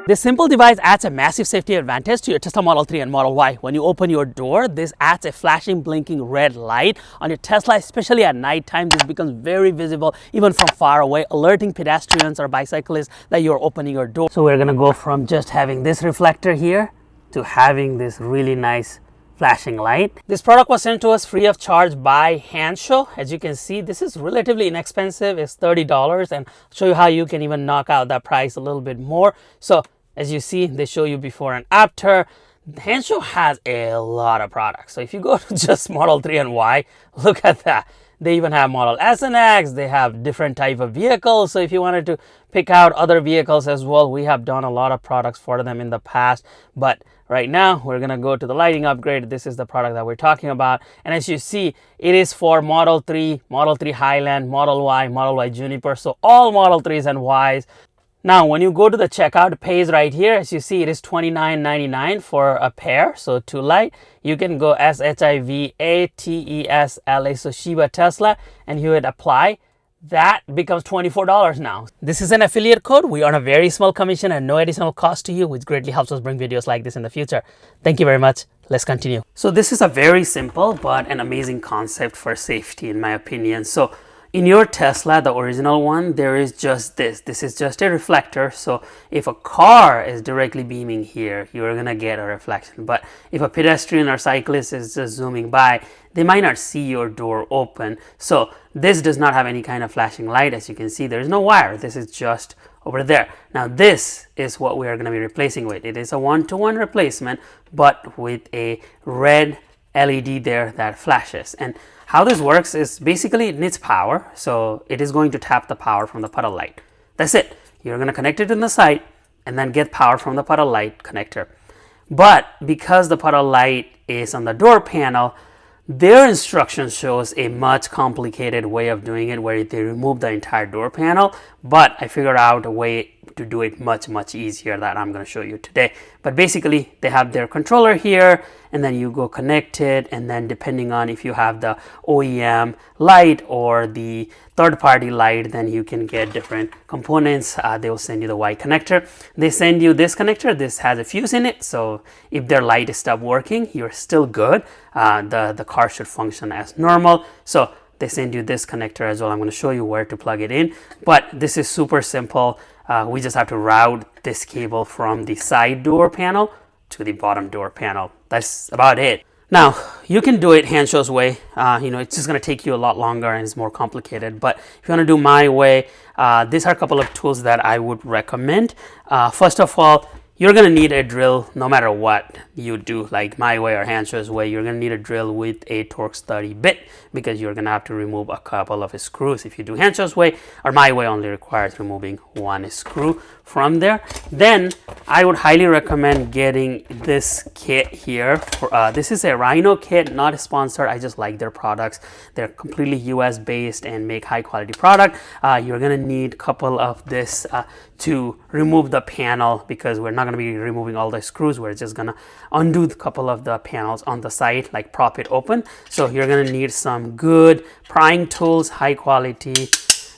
This simple device adds a massive safety advantage to your Tesla Model 3 and Model Y. When you open your door, this adds a flashing, blinking red light on your Tesla, especially at nighttime. This becomes very visible even from far away, alerting pedestrians or bicyclists that you're opening your door. So we're gonna go from just having this reflector here to having this really nice flashing light. This product was sent to us free of charge by Hansshow. As you can see, this is relatively inexpensive. It's $30, and I'll show you how you can even knock out that price a little bit more. So as you see, they show you before and after. Hansshow has a lot of products. So if you go to just Model 3 and Y, look at that. They even have Model S and X. They have different type of vehicles. So if you wanted to pick out other vehicles as well, we have done a lot of products for them in the past. But right now, we're going to go to the lighting upgrade. This is the product that we're talking about. And as you see, it is for Model 3, Model 3 Highland, Model Y Juniper. So all Model 3s and Ys. Now, when you go to the checkout page right here, as you see, it is $29.99 for a pair. So to light, you can go SHIVA-TESLA, so Shiva Tesla, and you hit apply. That becomes $24 now. This is an affiliate code. We earn a very small commission and no additional cost to you, which greatly helps us bring videos like this in the future. Thank you very much. Let's continue. So this is a very simple but an amazing concept for safety, in my opinion. So in your Tesla, the original one, there is just this. This is just a reflector. So if a car is directly beaming here, you're gonna get a reflection. But if a pedestrian or cyclist is just zooming by, they might not see your door open. So this does not have any kind of flashing light. As you can see, there is no wire. This is just over there. Now this is what we are gonna be replacing with. It is a one-to-one replacement, but with a red LED there that flashes. And how this works is basically it needs power, so it is going to tap the power from the puddle light. That's it. You're going to connect it in the side and then get power from the puddle light connector. But because the puddle light is on the door panel, their instruction shows a much complicated way of doing it where they remove the entire door panel, but I figured out a way to do it much easier that I'm going to show you today. But basically they have their controller here, and then you go connect it, and then depending on if you have the OEM light or the third-party light, then you can get different components. They will send you the Y connector. They send you this connector. This has a fuse in it, so if their light stops working, you're still good. The car should function as normal. So they send you this connector as well. I'm going to show you where to plug it in, but this is super simple. We just have to route this cable from the side door panel to the bottom door panel. That's about it. Now, you can do it Hanssshow's way. It's just going to take you a lot longer and it's more complicated. But if you want to do my way, these are a couple of tools that I would recommend. First of all, you're going to need a drill no matter what you do, like my way or Hanssshow's way. You're going to need a drill with a Torx 30 bit because you're going to have to remove a couple of screws. If you do Hanssshow's way, or my way only requires removing one screw from there. Then I would highly recommend getting this kit here. This is a Rhino kit, not sponsored. I just like their products. They're completely US based and make high quality product. You're going to need a couple of this to remove the panel because we're not going to be removing all the screws. We're just going to undo a couple of the panels on the side, like prop it open. So you're going to need some good prying tools, high quality,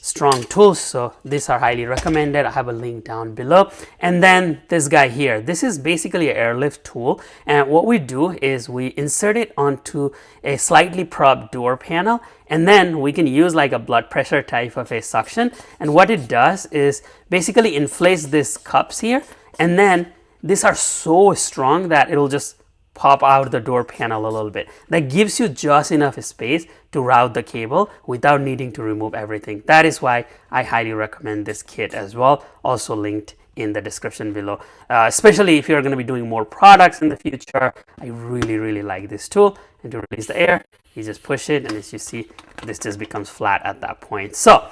strong tools. So these are highly recommended. I have a link down below. And then this guy here, this is basically an airlift tool. And what we do is we insert it onto a slightly propped door panel, and then we can use like a blood pressure type of a suction. And what it does is basically inflates these cups here, and then these are so strong that it'll just pop out the door panel a little bit. That gives you just enough space to route the cable without needing to remove everything. That is why I highly recommend this kit as well, also linked in the description below. Especially if you're going to be doing more products in the future, I really like this tool. And to release the air, you just push it, and as you see, this just becomes flat at that point. So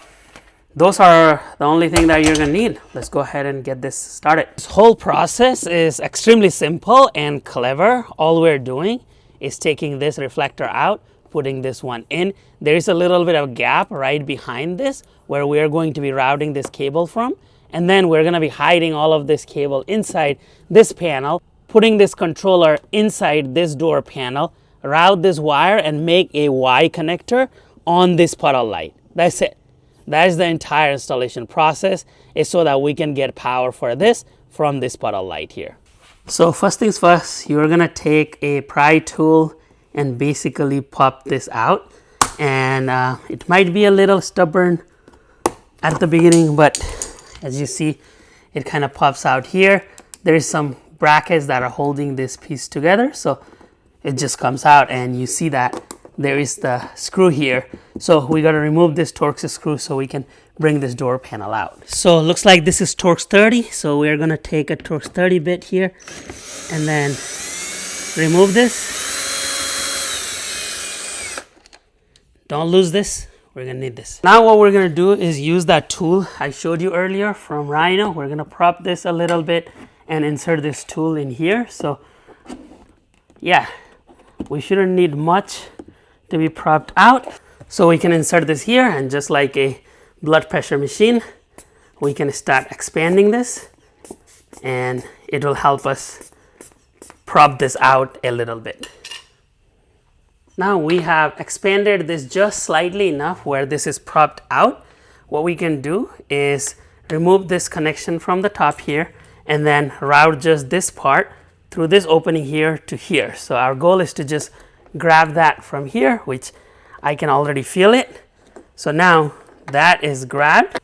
those are the only thing that you're gonna need. Let's go ahead and get this started. This whole process is extremely simple and clever. All we're doing is taking this reflector out, putting this one in. There is a little bit of gap right behind this where we are going to be routing this cable from, and then we're gonna be hiding all of this cable inside this panel, putting this controller inside this door panel, route this wire and make a Y connector on this puddle light. That's it. That is the entire installation process, is so that we can get power for this from this puddle light here. So first things first, you're gonna take a pry tool and basically pop this out, and it might be a little stubborn at the beginning, but as you see, it kind of pops out here. There is some brackets that are holding this piece together, so it just comes out, and you see that there is the screw here. So we got to remove this Torx screw so we can bring this door panel out. So it looks like this is Torx 30, so we're going to take a Torx 30 bit here and then remove this. Don't lose this. We're gonna need this. Now what we're gonna do is use that tool I showed you earlier from Rhino. We're gonna prop this a little bit and insert this tool in here. So yeah, we shouldn't need much to be propped out. So we can insert this here, and just like a blood pressure machine, we can start expanding this, and it will help us prop this out a little bit. Now we have expanded this just slightly enough where this is propped out. What we can do is remove this connection from the top here and then route just this part through this opening here to here. So our goal is to just grab that from here, which I can already feel it. So now that is grabbed.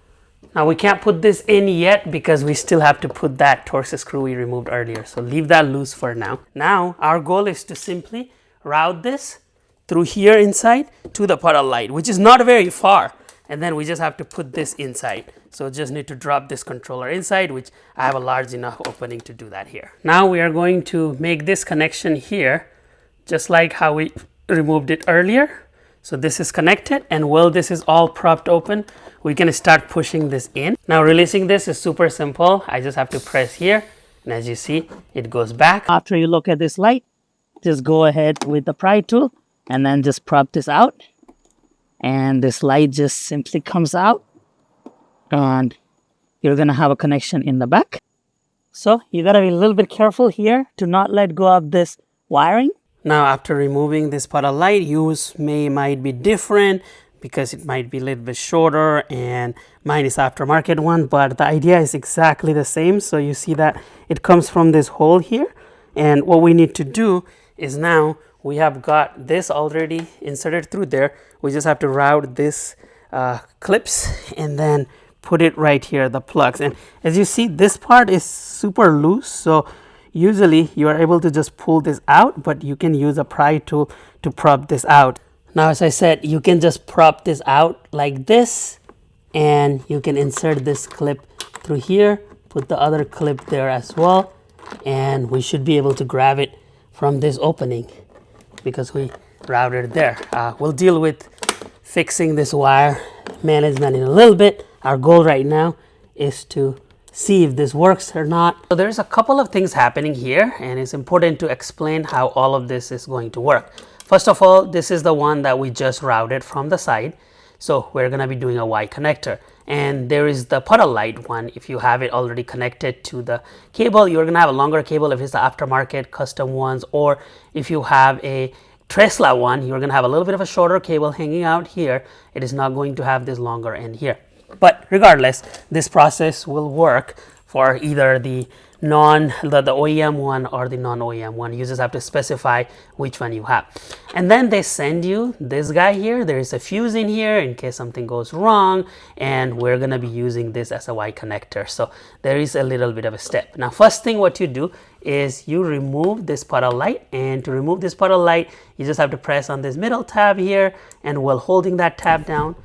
Now we can't put this in yet because we still have to put that Torx screw we removed earlier. So leave that loose for now. Now our goal is to simply route this through here inside to the puddle light, which is not very far, and then we just have to put this inside. So just need to drop this controller inside, which I have a large enough opening to do that here. Now we are going to make this connection here just like how we removed it earlier. So this is connected, and while this is all propped open, we can start pushing this in. Now releasing this is super simple. I just have to press here, and as you see, it goes back. After you look at this light, just go ahead with the pry tool and then just prop this out, and this light just simply comes out, and you're gonna have a connection in the back. So you gotta be a little bit careful here to not let go of this wiring. Now after removing this puddle light, use might be different because it might be a little bit shorter, and mine is aftermarket one, but the idea is exactly the same. So you see that it comes from this hole here, and what we need to do is now we have got this already inserted through there. We just have to route this clips and then put it right here, the plugs. And as you see, this part is super loose, so usually you are able to just pull this out, but you can use a pry tool to prop this out. Now, as I said, you can just prop this out like this, and you can insert this clip through here, put the other clip there as well, and we should be able to grab it from this opening because we routed there. We'll deal with fixing this wire management in a little bit. Our goal right now is to see if this works or not. So there's a couple of things happening here, and it's important to explain how all of this is going to work. First of all, this is the one that we just routed from the side. So we're gonna be doing a Y connector. And there is the puddle light one. If you have it already connected to the cable, you're gonna have a longer cable if it's the aftermarket custom ones, or if you have a Tesla one, you're gonna have a little bit of a shorter cable hanging out here. It is not going to have this longer end here. But regardless, this process will work for either the OEM one or the non-OEM one. You just have to specify which one you have. And then they send you this guy here. There is a fuse in here in case something goes wrong, and we're gonna be using this as a Y connector. So there is a little bit of a step. Now, first thing what you do is you remove this puddle light, and to remove this puddle light, you just have to press on this middle tab here, and while holding that tab down,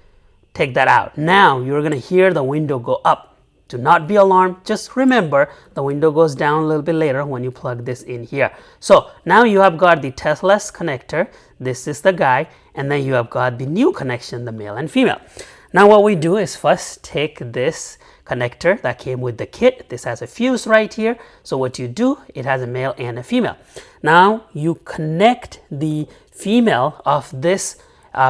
take that out. Now you're gonna hear the window go up. Do not be alarmed. Just remember the window goes down a little bit later when you plug this in here. So now you have got the Tesla's connector. This is the guy, and then you have got the new connection, the male and female. Now what we do is first take this connector that came with the kit. This has a fuse right here. So what you do, it has a male and a female. Now you connect the female of this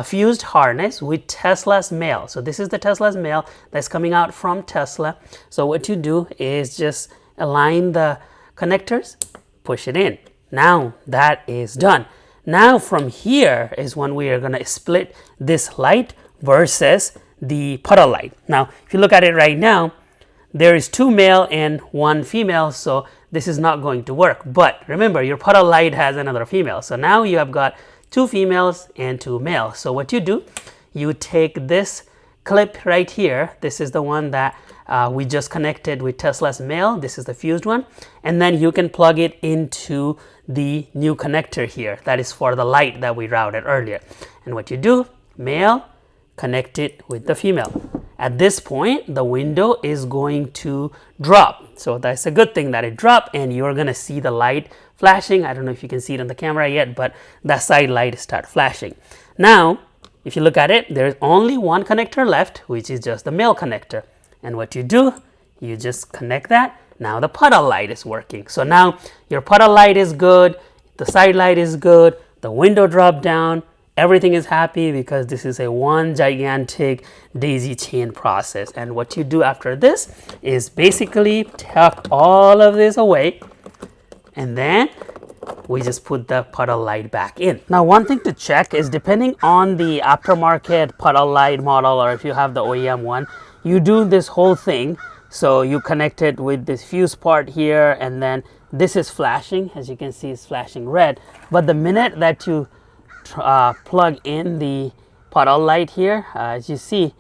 fused harness with Tesla's male. So this is the Tesla's male that's coming out from Tesla. So what you do is just align the connectors, push it in. Now that is done. Now from here is when we are going to split this light versus the puddle light. Now if you look at it right now, there is 2 male and 1 female, so this is not going to work. But remember, your puddle light has another female, so now you have got 2 females and 2 males. So what you do, you take this clip right here. This is the one that we just connected with Tesla's male. This is the fused one, and then you can plug it into the new connector here that is for the light that we routed earlier. And what you do, male, connect it with the female. At this point, the window is going to drop. So that's a good thing that it dropped, and you're going to see the light flashing. I don't know if you can see it on the camera yet, but that side light start flashing. Now, if you look at it, there's only one connector left, which is just the male connector. And what you do, you just connect that. Now the puddle light is working. So now your puddle light is good, the side light is good, the window dropped down, everything is happy because this is a one gigantic daisy chain process. And what you do after this is basically tuck all of this away, and then we just put the puddle light back in. Now, one thing to check is depending on the aftermarket puddle light model, or if you have the OEM one, you do this whole thing. So you connect it with this fuse part here, and then this is flashing. As you can see, it's flashing red. But the minute that you plug in the puddle light here, as you see,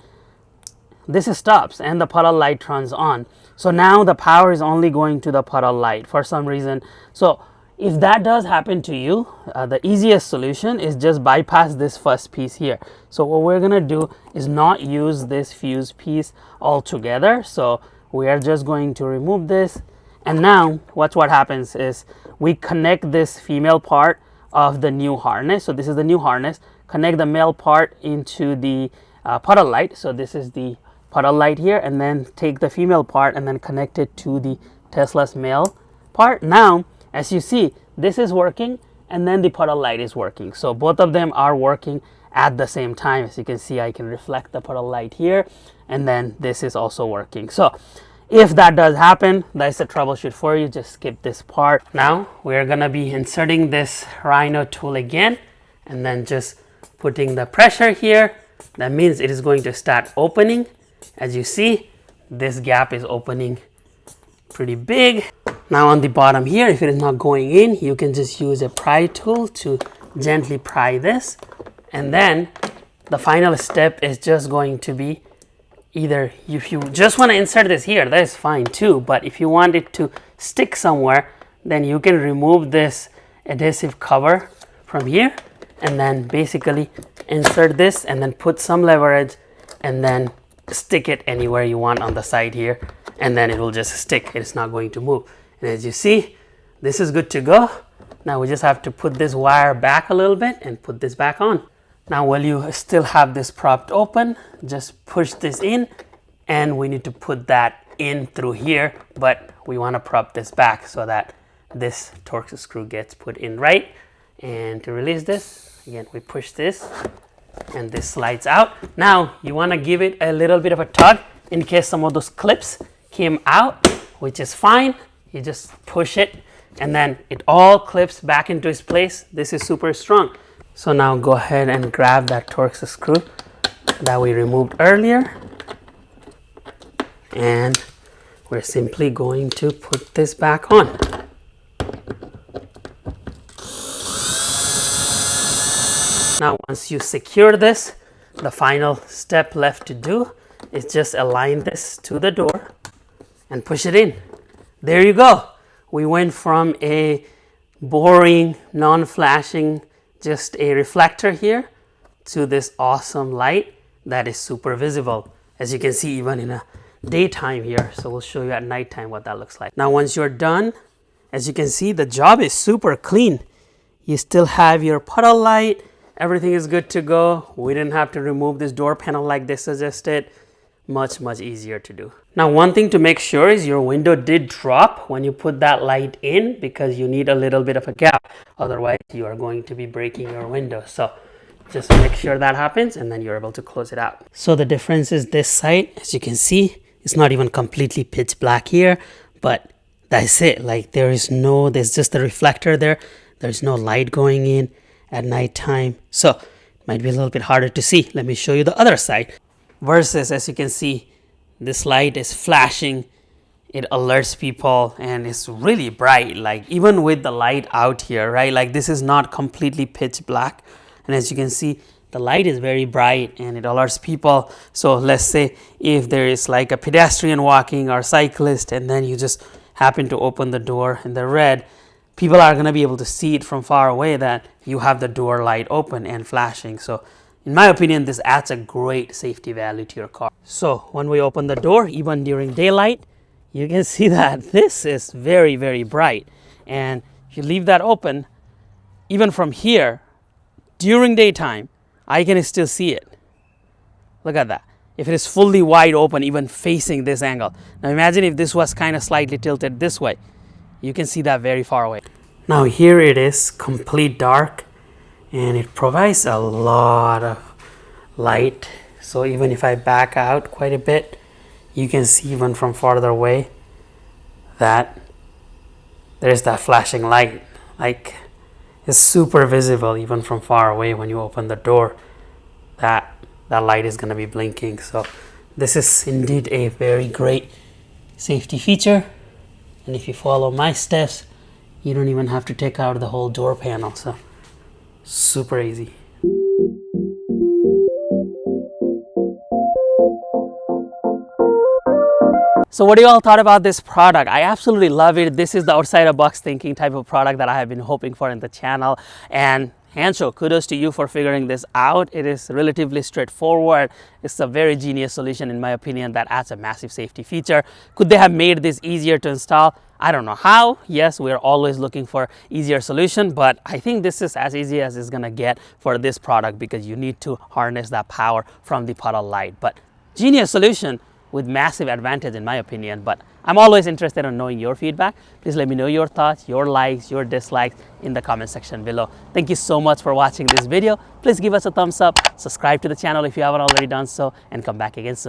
this stops and the puddle light turns on. So now the power is only going to the puddle light for some reason. So if that does happen to you, the easiest solution is just bypass this first piece here. So what we're gonna do is not use this fuse piece altogether. So we are just going to remove this. And now what happens is we connect this female part of the new harness. So this is the new harness. Connect the male part into the puddle light. So this is the puddle light here, and then take the female part and then connect it to the Tesla's male part. Now, as you see, this is working, and then the puddle light is working. So both of them are working at the same time. As you can see, I can reflect the puddle light here, and then this is also working. So if that does happen, that's a troubleshoot for you. Just skip this part. Now we're gonna be inserting this Rhino tool again, and then just putting the pressure here. That means it is going to start opening. As you see, this gap is opening pretty big. Now on the bottom here, if it is not going in, you can just use a pry tool to gently pry this. And then the final step is just going to be either, if you just want to insert this here, that is fine too. But if you want it to stick somewhere, then you can remove this adhesive cover from here and then basically insert this and then put some leverage and then stick it anywhere you want on the side here, and then it will just stick. It's not going to move. And as you see, this is good to go. Now we just have to put this wire back a little bit and put this back on. Now while you still have this propped open, just push this in, and we need to put that in through here, but we want to prop this back so that this Torx screw gets put in right. And to release this, again, we push this and this slides out. Now you want to give it a little bit of a tug in case some of those clips came out, which is fine. You just push it and then it all clips back into its place. This is super strong. So now go ahead and grab that Torx screw that we removed earlier, and we're simply going to put this back on. Now once you secure this, the final step left to do is just align this to the door and push it in. There you go. We went from a boring, non-flashing, just a reflector here, to this awesome light that is super visible, as you can see even in a daytime here. So we'll show you at nighttime what that looks like. Now once you're done, as you can see, the job is super clean. You still have your puddle light. Everything is good to go. We didn't have to remove this door panel like they suggested. Much easier to do. Now one thing to make sure is your window did drop when you put that light in, because you need a little bit of a gap. Otherwise you are going to be breaking your window. So just make sure that happens, and then you're able to close it out. So the difference is this side, as you can see, it's not even completely pitch black here, but that's it. Like there's just a reflector there. There's no light going in at nighttime. So it might be a little bit harder to see. Let me show you the other side. Versus, as you can see, this light is flashing it alerts people, and it's really bright, like even with the light out here, right? Like this is not completely pitch black, and as you can see, the light is very bright and it alerts people. So let's say if there is like a pedestrian walking or cyclist, and then you just happen to open the door in the red, people are going to be able to see it from far away that you have the door light open and flashing. So in my opinion, this adds a great safety value to your car. So when we open the door, even during daylight, you can see that this is very, very bright. And if you leave that open, even from here, during daytime, I can still see it. Look at that. If it is fully wide open, even facing this angle. Now imagine if this was kind of slightly tilted this way. You can see that very far away. Now here it is, complete dark, and it provides a lot of light. So even if I back out quite a bit, you can see even from farther away that there's that flashing light. Like it's super visible even from far away. When you open the door, that light is going to be blinking. So this is indeed a very great safety feature, and if you follow my steps, you don't even have to take out the whole door panel. So super easy. So what do you all thought about this product? I absolutely love it. This is the outside of box thinking type of product that I have been hoping for in the channel. And Hansshow, kudos to you for figuring this out. It is relatively straightforward. It's a very genius solution in my opinion that adds a massive safety feature. Could they have made this easier to install? I don't know how. Yes, we're always looking for easier solution, but I think this is as easy as it's gonna get for this product, because you need to harness that power from the puddle light. But genius solution with massive advantage in my opinion. But I'm always interested in knowing your feedback. Please let me know your thoughts, your likes, your dislikes in the comment section below. Thank you so much for watching this video. Please give us a thumbs up, subscribe to the channel if you haven't already done so, and come back again soon.